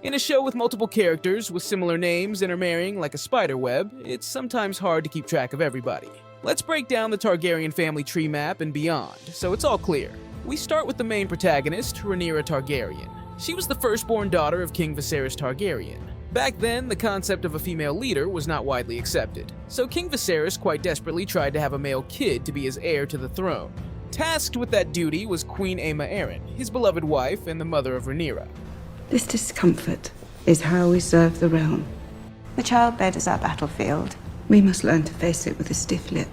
In a show with multiple characters with similar names intermarrying like a spider web, it's sometimes hard to keep track of everybody. Let's break down the Targaryen family tree map and beyond, so it's all clear. We start with the main protagonist, Rhaenyra Targaryen. She was the firstborn daughter of King Viserys Targaryen. Back then, the concept of a female leader was not widely accepted, so King Viserys quite desperately tried to have a male kid to be his heir to the throne. Tasked with that duty was Queen Aemma Arryn, his beloved wife and the mother of Rhaenyra. This discomfort is how we serve the realm. The childbed is our battlefield. We must learn to face it with a stiff lip.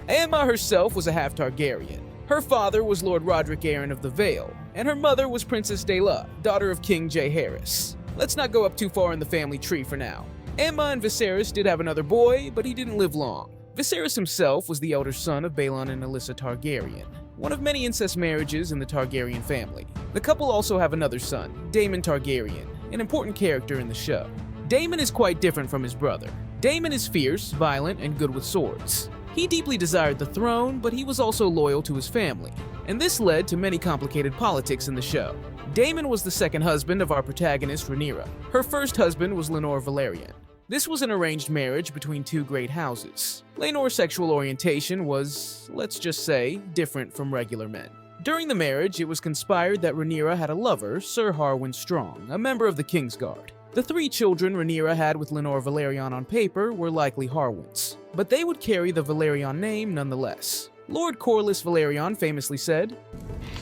Aemma herself was a half Targaryen. Her father was Lord Roderick Arryn of the Vale, and her mother was Princess Daela, daughter of King Jaehaerys. Let's not go up too far in the family tree for now. Aemma and Viserys did have another boy, but he didn't live long. Viserys himself was the elder son of Baelon and Alyssa Targaryen, one of many incest marriages in the Targaryen family. The couple also have another son, Daemon Targaryen, an important character in the show. Daemon is quite different from his brother. Daemon is fierce, violent, and good with swords. He deeply desired the throne, but he was also loyal to his family, and this led to many complicated politics in the show. Daemon was the second husband of our protagonist, Rhaenyra. Her first husband was Laenor Velaryon. This was an arranged marriage between two great houses. Laenor's sexual orientation was, let's just say, different from regular men. During the marriage, it was conspired that Rhaenyra had a lover, Sir Harwin Strong, a member of the Kingsguard. The 3 children Rhaenyra had with Laenor Velaryon on paper were likely Harwin's, but they would carry the Velaryon name nonetheless. Lord Corlys Velaryon famously said,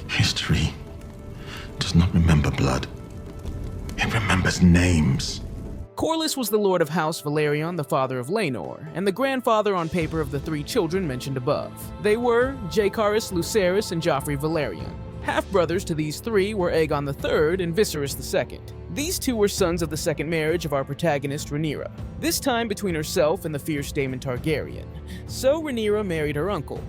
"History does not remember blood. It remembers names." Corlys was the Lord of House Velaryon, the father of Laenor, and the grandfather on paper of the 3 children mentioned above. They were Jacaerys, Lucerys, and Joffrey Velaryon. Half-brothers to these 3 were Aegon III and Viserys II. These 2 were sons of the second marriage of our protagonist Rhaenyra, this time between herself and the fierce Daemon Targaryen. So Rhaenyra married her uncle.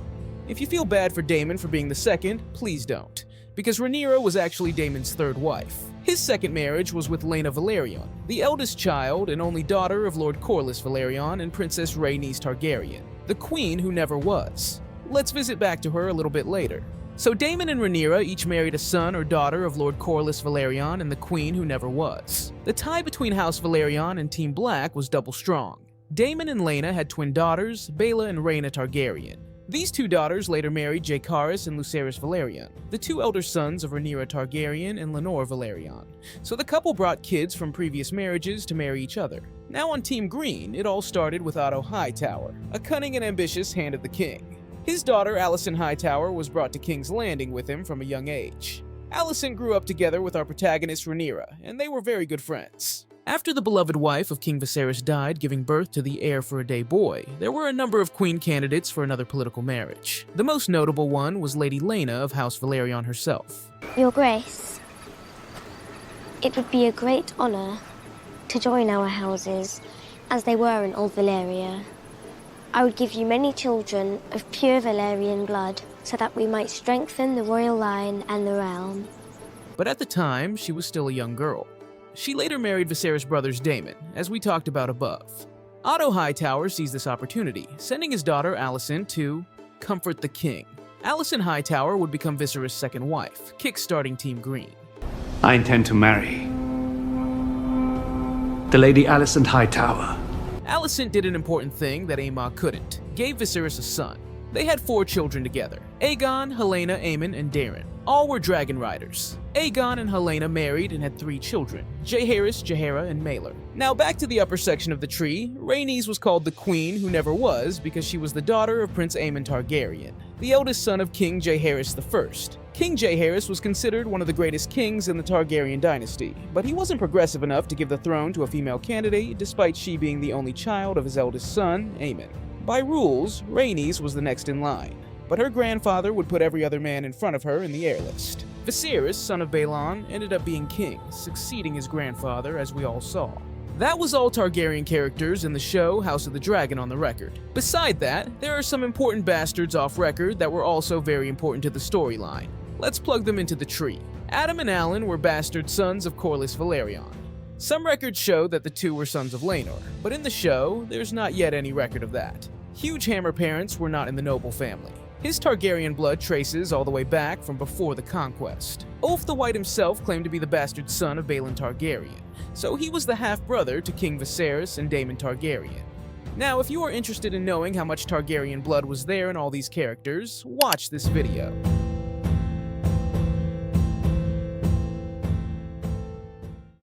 If you feel bad for Daemon for being the second, please don't, because Rhaenyra was actually Daemon's third wife. His second marriage was with Laena Velaryon, the eldest child and only daughter of Lord Corlys Velaryon and Princess Rhaenys Targaryen, the queen who never was. Let's visit back to her a little bit later. So Daemon and Rhaenyra each married a son or daughter of Lord Corlys Velaryon and the queen who never was. The tie between House Velaryon and Team Black was double strong. Daemon and Laena had twin daughters, Baela and Rhaena Targaryen. These 2 daughters later married Jacaerys and Lucerys Velaryon, the 2 elder sons of Rhaenyra Targaryen and Laenor Velaryon. So the couple brought kids from previous marriages to marry each other. Now on Team Green, it all started with Otto Hightower, a cunning and ambitious hand of the king. His daughter, Alicent Hightower, was brought to King's Landing with him from a young age. Alicent grew up together with our protagonist Rhaenyra, and they were very good friends. After the beloved wife of King Viserys died, giving birth to the heir-for-a-day boy, there were a number of queen candidates for another political marriage. The most notable one was Lady Laena of House Velaryon herself. Your Grace, it would be a great honor to join our houses, as they were in Old Valyria. I would give you many children of pure Valyrian blood, so that we might strengthen the royal line and the realm. But at the time, she was still a young girl. She later married Viserys' brothers Daemon, as we talked about above. Otto Hightower sees this opportunity, sending his daughter Alicent to comfort the king. Alicent Hightower would become Viserys' second wife, kick-starting Team Green. I intend to marry the Lady Alicent Hightower. Alicent did an important thing that Aemma couldn't, gave Viserys a son. They had 4 children together, Aegon, Halaena, Aemond, and Daeron. All were dragon riders. Aegon and Halaena married and had 3 children, Jaehaerys, Jaehaerys, and Maelor. Now back to the upper section of the tree, Rhaenys was called the Queen Who Never Was because she was the daughter of Prince Aemond Targaryen, the eldest son of King Jaehaerys I. King Jaehaerys was considered one of the greatest kings in the Targaryen dynasty, but he wasn't progressive enough to give the throne to a female candidate despite she being the only child of his eldest son, Aemond. By rules, Rhaenys was the next in line, but her grandfather would put every other man in front of her in the heir list. Viserys, son of Baelon, ended up being king, succeeding his grandfather as we all saw. That was all Targaryen characters in the show House of the Dragon on the record. Beside that, there are some important bastards off record that were also very important to the storyline. Let's plug them into the tree. Addam and Alyn were bastard sons of Corlys Velaryon. Some records show that the 2 were sons of Laenor, but in the show, there's not yet any record of that. Hugh Hammer parents were not in the noble family. His Targaryen blood traces all the way back from before the conquest. Ulf the White himself claimed to be the bastard son of Daemon Targaryen, so he was the half-brother to King Viserys and Daemon Targaryen. Now, if you are interested in knowing how much Targaryen blood was there in all these characters, watch this video.